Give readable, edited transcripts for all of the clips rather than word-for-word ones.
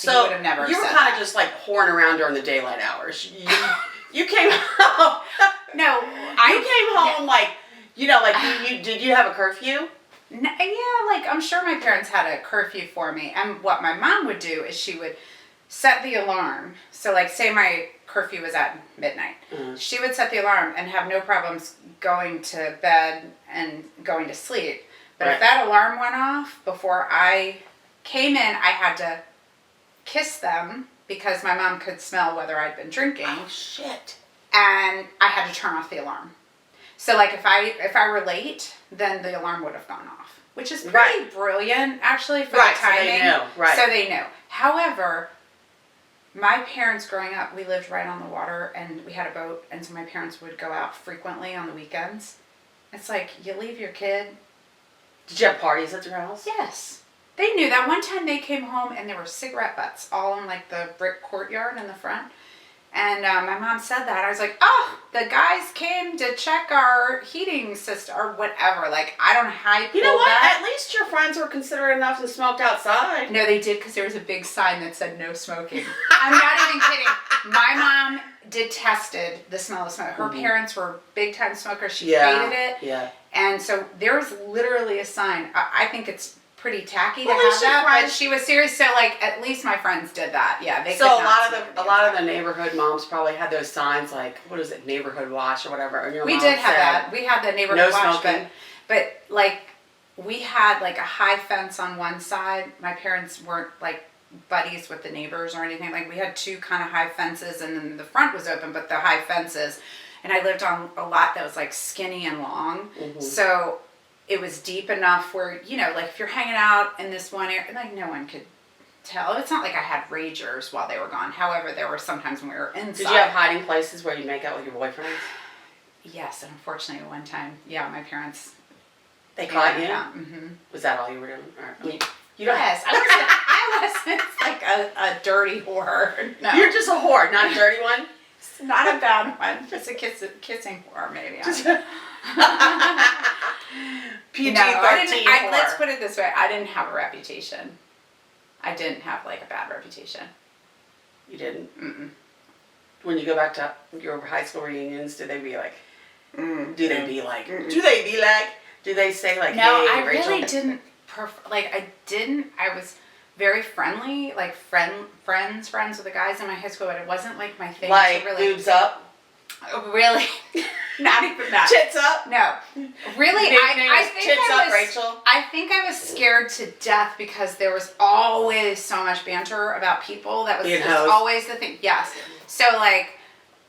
So he would have never you were said kind of that. just like whoring around during the daylight hours. You came home. No, You came home like, you know, like did you have a curfew? Yeah, like I'm sure my parents had a curfew for me. And what my mom would do is she would set the alarm. So like say my curfew was at midnight. Mm-hmm. She would set the alarm and have no problems going to bed and going to sleep. But Right. if that alarm went off before I came in, I had to kiss them because my mom could smell whether I'd been drinking. Oh, shit. And I had to turn off the alarm. So like if I were late, then the alarm would have gone off, which is pretty brilliant actually for the timing. So they knew. Right. So they knew. However, my parents growing up, we lived right on the water and we had a boat, and so my parents would go out frequently on the weekends. It's like you leave your kid. Did you have parties at your house? Yes. They knew that. One time they came home and there were cigarette butts all in like the brick courtyard in the front. And my mom said that. I was like, oh, the guys came to check our heating system or whatever. Like, I don't know how you You know what? that. At least your friends were considerate enough to smoke outside. No, they did because there was a big sign that said no smoking. I'm not even kidding. My mom detested the smell of smoke. Her parents were big time smokers. She hated it. Yeah. And so there was literally a sign. I think it's pretty tacky to Well, have that, but friends- she was serious. So like, at least my friends did that. Yeah, they. So could a not lot smoke of the neighborhood moms probably had those signs like, what is it, neighborhood watch or whatever. And your We mom did have said, that. We had the neighborhood no watch, smoking. but like we had like a high fence on one side. My parents weren't like buddies with the neighbors or anything. Like we had two kind of high fences, and then the front was open, but the high fences. And I lived on a lot that was like skinny and long, so it was deep enough where, you know, like if you're hanging out in this one area, like no one could tell. It's not like I had ragers while they were gone. However, there were sometimes when we were inside. Did you have hiding places where you make out with your boyfriends? Yes, and unfortunately one time, yeah, my parents. They caught you? Mm-hmm. Was that all you were doing? Or, I mean, you don't Yes, I wasn't like a dirty whore. No. You're just a whore, not a dirty one? It's not a bad one. Just a kissing whore, maybe. PG-13 whore. Let's whore. put it this way. I didn't have a reputation. I didn't have like a bad reputation. You didn't? Mm-mm. When you go back to your high school reunions, do they be like, do they say like, No, hey, I Rachel? really didn't I was very friendly, like friends with the guys in my high school, but it wasn't like my thing Like to really... boobs up? Really? Not even that. Tits up? No. Really, I think Tits I up, was, Rachel? I think I was scared to death because there was always so much banter about people. That was Being just hoes. always the thing. Yes. So like,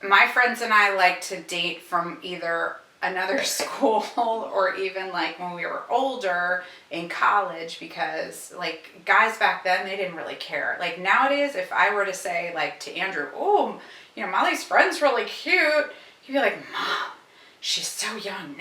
my friends and I like to date from either another school or even like when we were older in college, because like guys back then, they didn't really care. Like nowadays, if I were to say like to Andrew, oh, you know, Molly's friend's really cute, he'd be like, Mom, she's so young.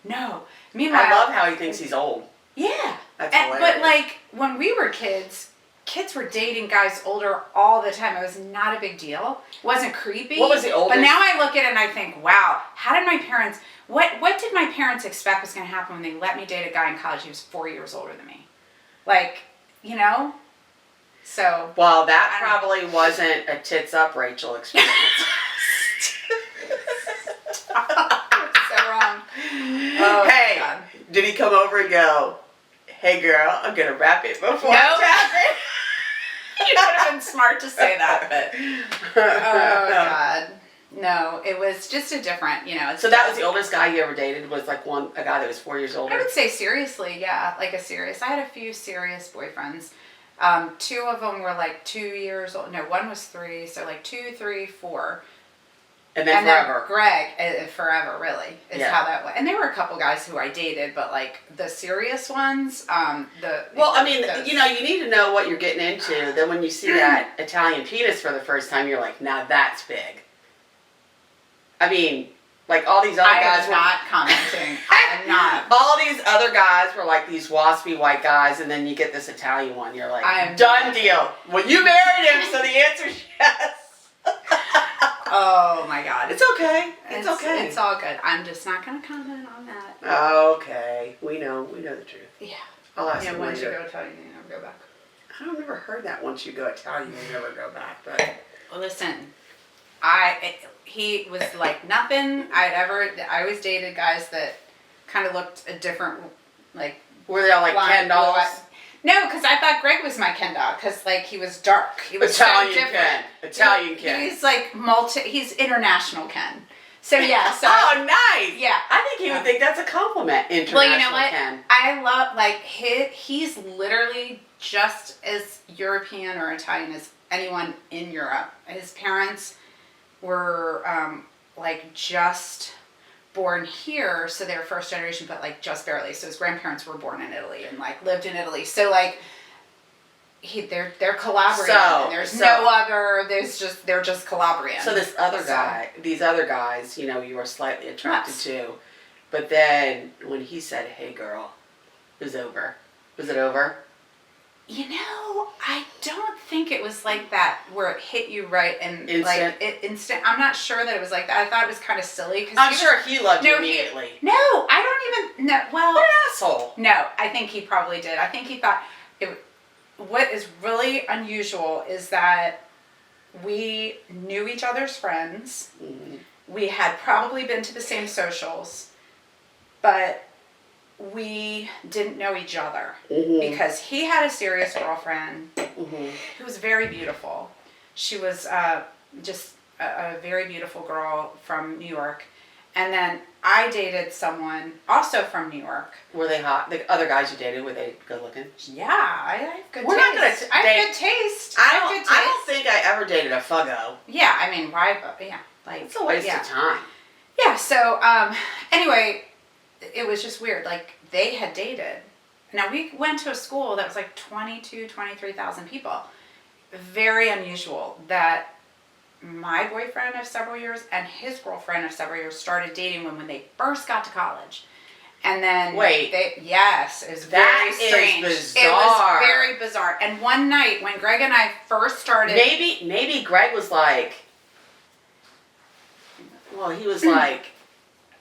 No. Meanwhile, I love how he thinks he's old. yeah. That's But hilarious. like when we were kids were dating guys older all the time. It was not a big deal. It wasn't creepy. What was the oldest? But now I look at it and I think, wow, how did my parents, what did my parents expect was going to happen when they let me date a guy in college who was 4 years older than me? Like, you know? So. Well, that probably wasn't a tits up Rachel experience. So wrong. Oh, Hey, God. did he come over and go, hey girl, I'm going to wrap it before I No. tap it? You would have been smart to say that, but oh God, no, it was just a different, you know. So that was the oldest guy you ever dated, was like a guy that was 4 years older? I would say seriously, yeah, like a serious. I had a few serious boyfriends. Two of them were like 2 years old. No, one was 3, so like 2, 3, 4. And then forever. Greg, forever, really, is Yeah. how that went. And there were a couple guys who I dated, but like the serious ones, Well, I mean, you know, you need to know what you're getting into. Then when you see that Italian penis for the first time, you're like, now that's big. I mean, like all these other guys I'm not commenting. I am not. All these other guys were like these waspy white guys, and then you get this Italian one. You're like, I'm done not. deal. Well, you married him, so the answer is yes. Oh my God. It's okay. It's okay. It's all good. I'm just not going to comment on that. Okay. We know the truth. Yeah. I'll ask Yeah, him once you later. go tell you, you never go back. I've never heard that. Once you go Italian, you never go back. But Well, listen, he was like nothing I always dated guys that kind of looked a different, like. Were they all like Ken dolls? No, because I thought Greg was my Ken doll, because like he was dark. He was Italian so different. Ken. Italian Ken. He's like he's international Ken. So yeah, so oh, nice. Yeah, I think he would think that's a compliment. International well, you know what? Ken. I love like he's literally just as European or Italian as anyone in Europe. His parents were like just born here, so they're first generation, but like just barely. So his grandparents were born in Italy and like lived in Italy. So like they're Calabrian. And they're just Calabrian. So this other guy, these other guys, you know, you were slightly attracted to, but then when he said, "Hey, girl," it was over. Was it over? You know, I don't think it was like that where it hit you right and instant. Like instant. I'm not sure that it was like that. I thought it was kind of silly because I'm sure he loved you immediately. No, I don't even. No, well, what an asshole. No, I think he probably did. I think he thought it. What is really unusual is that we knew each other's friends. Mm-hmm. We had probably been to the same socials, but we didn't know each other because he had a serious girlfriend who was very beautiful. She was just a very beautiful girl from New York. And then I dated someone also from New York. Were they hot? The other guys you dated, were they good looking? Yeah, I have good taste. We're not gonna I have good taste. I don't think I ever dated a fuggo. Yeah, I mean, why? Yeah, like it's a waste of time. Yeah. So anyway, it was just weird. Like they had dated. Now we went to a school that was like 23,000 people. Very unusual that my boyfriend of several years and his girlfriend of several years started dating when they first got to college. And then yes, it was very strange. Bizarre. It was very bizarre. And one night when Greg and I first started, maybe Greg was like, well, he was like,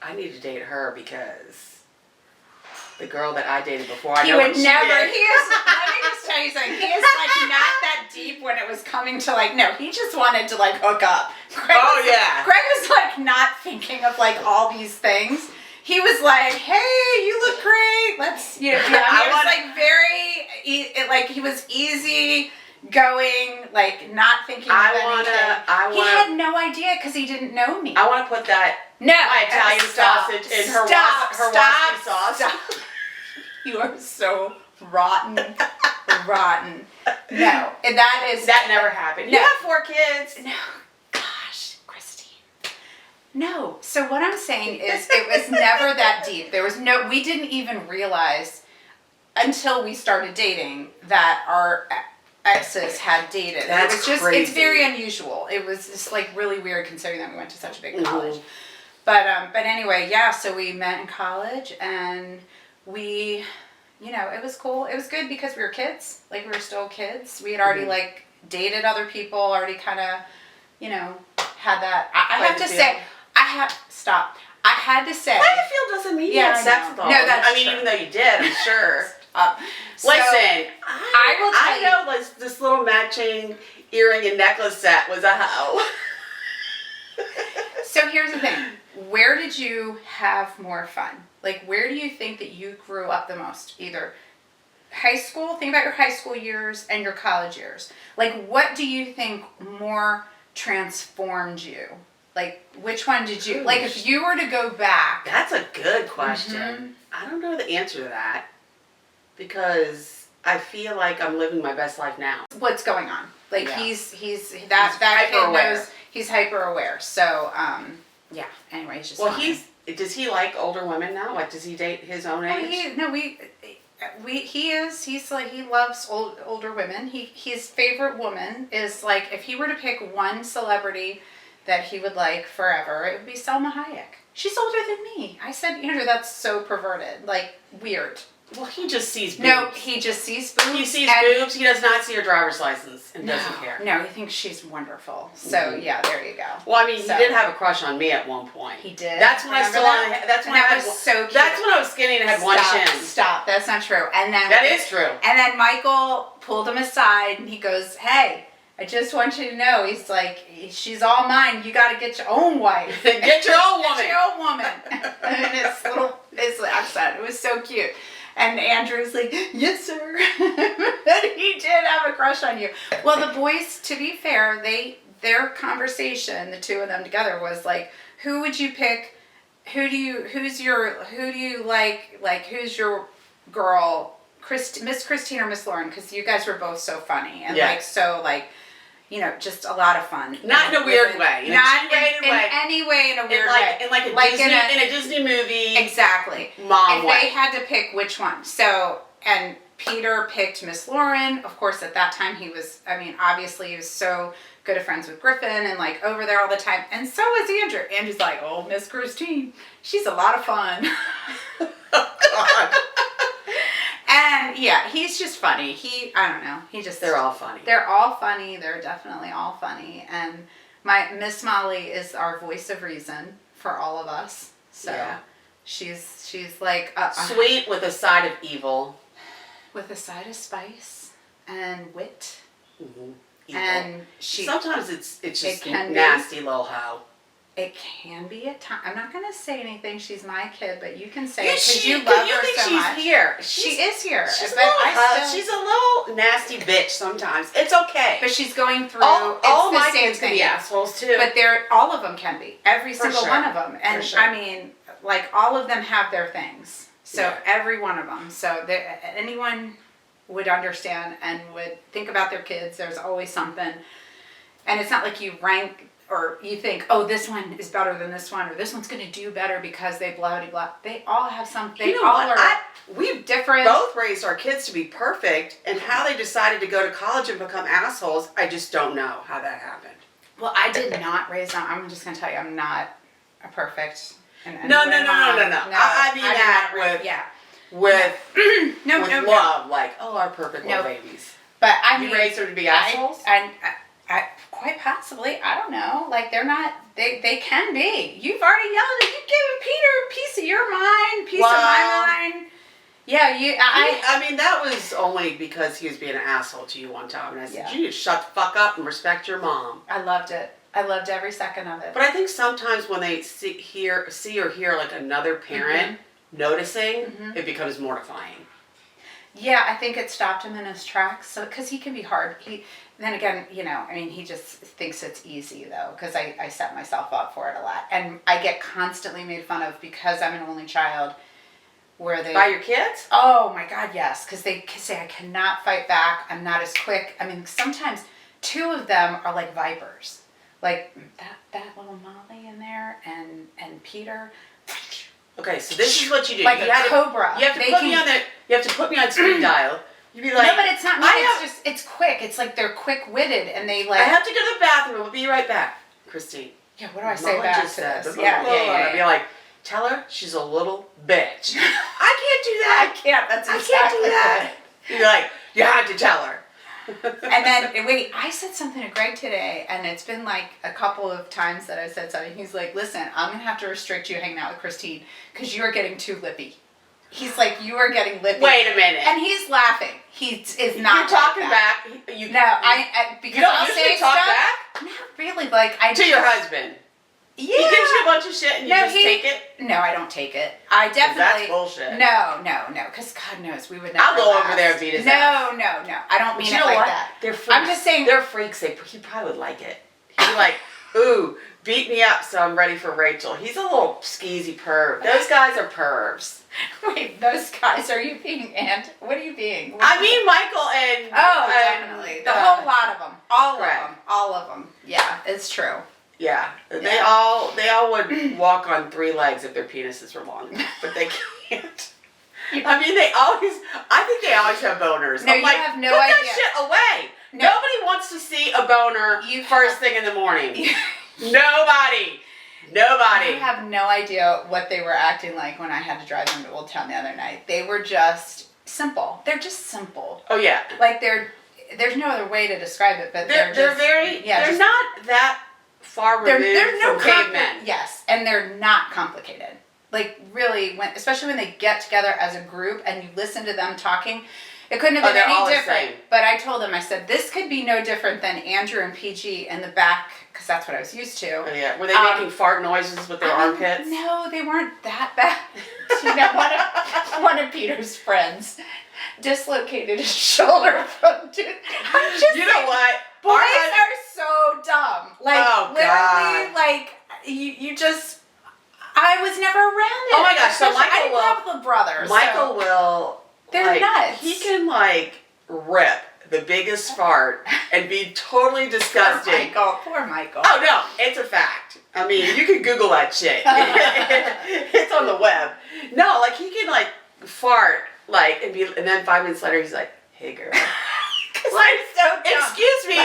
I need to date her because the girl that I dated before, I know what she did. Let me just tell you something. He is like not that deep when it was coming to like, no, he just wanted to like hook up. Greg was like not thinking of like all these things. He was like, hey, you look great. Let's, you know, it was like very, like he was easy going, like not thinking of anything. He had no idea because he didn't know me. I want to put that my Italian sausage in her wasabi sauce. Stop. You are so rotten. No, and that never happened. No. You have 4 kids. No, gosh, Christine. No. So what I'm saying is, it was never that deep. We didn't even realize until we started dating that our exes had dated. That's crazy. It's very unusual. It was just like really weird considering that we went to such a big college. But anyway, yeah, so we met in college and we, you know, it was cool. It was good because we were kids. Like we were still kids. We had already like dated other people, already kind of, you know, had that. I have to say, I had to say. How you feel doesn't mean you had sex with all of them. That's true. Even though you did, I'm sure. So, listen, I know this little matching earring and necklace set was a hoe. So here's the thing. Where did you have more fun? Like, where do you think that you grew up the most? Either high school, think about your high school years and your college years. Like, what do you think more transformed you? Like, which one did you, like, if you were to go back. That's a good question. I don't know the answer to that because I feel like I'm living my best life now. What's going on? Like, he's that kid knows, he's hyper aware. So, yeah, anyway, he's just does he like older women now? Like, does he date his own age? He loves older women. His favorite woman is like, if he were to pick one celebrity that he would like forever, it would be Selma Hayek. She's older than me. I said, Andrew, that's so perverted. Like, weird. Well, he just sees boobs. No, he just sees boobs. He sees boobs. He does not see her driver's license and doesn't care. No, he thinks she's wonderful. So yeah, there you go. Well, I mean, he did have a crush on me at one point. He did. That's when I still. That's when I was so cute. That's when I was skinny and had one chin. Stop. That's not true. And then that is true. And then Michael pulled him aside and he goes, "Hey, I just want you to know," he's like, "she's all mine. You got to get your own wife. Get your own woman. Get your own woman." And his accent. It was so cute. And Andrew's like, "Yes, sir." But he did have a crush on you. Well, the boys, to be fair, their conversation, the two of them together, was like, "Who would you pick? Who do you like? Like, who's your girl, Miss Christine or Miss Lauren? Because you guys were both so funny and just a lot of fun. Not in a weird way. Not in any way in a weird way. In a Disney movie. Exactly. Mom way. They had to pick which one. So, and Peter picked Miss Lauren. Of course, at that time obviously he was so good of friends with Griffin and like over there all the time. And so was Andrew. Andrew's like, "Oh, Miss Christine, she's a lot of fun." Oh, God. And yeah, he's just funny. I don't know. They're all funny. They're all funny. They're definitely all funny. And my Miss Molly is our voice of reason for all of us. So yeah. She's like sweet with a side of evil, with a side of spice and wit. Mm-hmm. And sometimes it's just nasty little hoe. It can be at times. I'm not going to say anything. She's my kid, but you can say it because you love her so she's much. Here. She is here. She's a little nasty bitch sometimes. It's okay. But she's going through. All my kids can be assholes too. But all of them can be. Every single one of them. And I mean, like all of them have their things. So every one of them. So anyone would understand and would think about their kids. There's always something. And it's not like you rank or you think, "Oh, this one is better than this one," or "This one's going to do better because they blah, blah, blah." They all have something. You know what? We've different. Both raised our kids to be perfect, and how they decided to go to college and become assholes, I just don't know how that happened. Well, I did not raise them. I'm just going to tell you, I'm not a perfect. No. I mean that with love, like, "Oh, our perfect little babies." But you raised them to be assholes? I quite possibly, I don't know. Like they're not. They can be. You've already yelled at. You've given Peter a piece of your mind, piece of my mind. Yeah, I mean, that was only because he was being an asshole to you one time, and I said, "You need to shut the fuck up and respect your mom." I loved it. I loved every second of it. But I think sometimes when they see or hear like another parent noticing, it becomes mortifying. Yeah, I think it stopped him in his tracks. So, because he can be hard. Then again, he just thinks it's easy though, because I set myself up for it a lot, and I get constantly made fun of because I'm an only child. By your kids? Oh my God, yes, because they say I cannot fight back. I'm not as quick. I mean, sometimes two of them are like vipers, like that little Molly in there, and Peter. Okay, so this is what you do. Like a cobra. You have to put me on speed dial. You'd be like, "No, but it's not me. It's quick. It's like they're quick-witted and they like." I have to go to the bathroom. We'll be right back, Christine. Yeah, what do I say back to this? Yeah. I'd be like, "Tell her she's a little bitch." I can't do that. I can't. That's exactly I can't do that. You'd be like, "You have to tell her." And then, wait, I said something to Greg today, and it's been like a couple of times that I've said something. He's like, "Listen, I'm going to have to restrict you hanging out with Christine because you are getting too lippy." He's like, "You are getting lippy." Wait a minute. And he's laughing. He is not. You're talking back. Because you don't I'll say talk stuff. Back? Not really. Like to your husband. Yeah. He gives you a bunch of shit and you just take it? No, I don't take it. I definitely. That's bullshit. No. Because God knows we would never. I'll go over there and beat his ass. No. I don't mean it like that. They're freaks. I'm just saying. They're freaks. He probably would like it. He'd be like, "Ooh, beat me up so I'm ready for Rachel." He's a little skeezy perv. Those guys are pervs. Wait, those guys, are you being what are you being? I mean Michael and... Oh, definitely. The whole lot of them. All of them. Yeah, it's true. Yeah. They all would walk on 3 legs if their penises were long, but they can't. I mean, I think they always have boners. No, I'm like, have no put idea. that shit away. No. Nobody wants to see a boner first thing in the morning. Nobody. Nobody. I have no idea what they were acting like when I had to drive them to Old Town the other night. They were just simple. They're just simple. Oh yeah. Like there's no other way to describe it, but They're just, very. yeah, they're just, not that far removed there's no from cavemen. Yes, and they're not complicated. Like really, especially when they get together as a group and you listen to them talking, it couldn't have been any different. But I told them, I said, this could be no different than Andrew and PG in the back, because that's what I was used to. Oh, yeah. Were they making fart noises with their armpits? No, they weren't that bad. You know, one of Peter's friends dislocated his shoulder from. I'm just you know what? Boys are so dumb. Like literally, God. like you just. I was never around it. Oh my gosh! So I didn't have the brothers. Michael will. They're nuts. He can rip the biggest fart and be totally disgusting. Poor Michael. Oh no, it's a fact. I mean, you can Google that shit. It's on the web. No, he can fart and then 5 minutes later he's like, "Hey girl." Excuse me,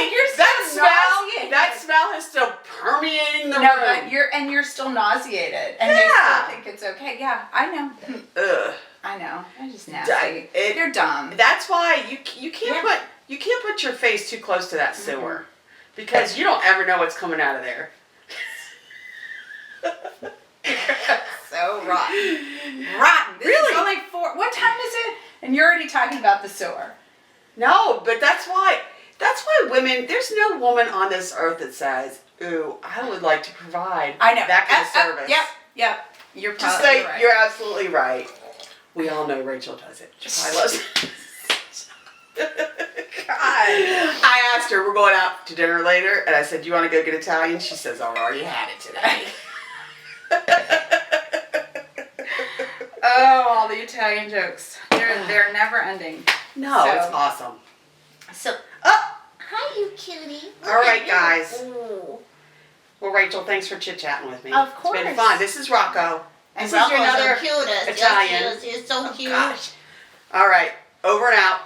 that smell is still permeating the room. But you're still nauseated, and you still think it's okay. Yeah, I know. Ugh. I know. They're just nasty. They're dumb. That's why you can't put your face too close to that sewer, because you don't ever know what's coming out of there. So rotten. This Really? is only 4. What time is it? And you're already talking about the sewer. No, but that's why women. There's no woman on this earth that says, "Ooh, I would like to provide that kind of service." Yep. You're just probably right. You're absolutely right. We all know Rachel does it. She probably loves it. God. I asked her, we're going out to dinner later, and I said, "Do you want to go get Italian?" She says, "I already had it today." Oh, all the Italian jokes. They're never ending. No, it's awesome. So, hi, you cutie. All right, guys. Ooh. Well, Rachel, thanks for chit-chatting with me. Of course. It's been fun. This is Rocco. And This is your Rocco's another the cutest. Italian. Yes, he is. He's so cute. Gosh. All right, over and out.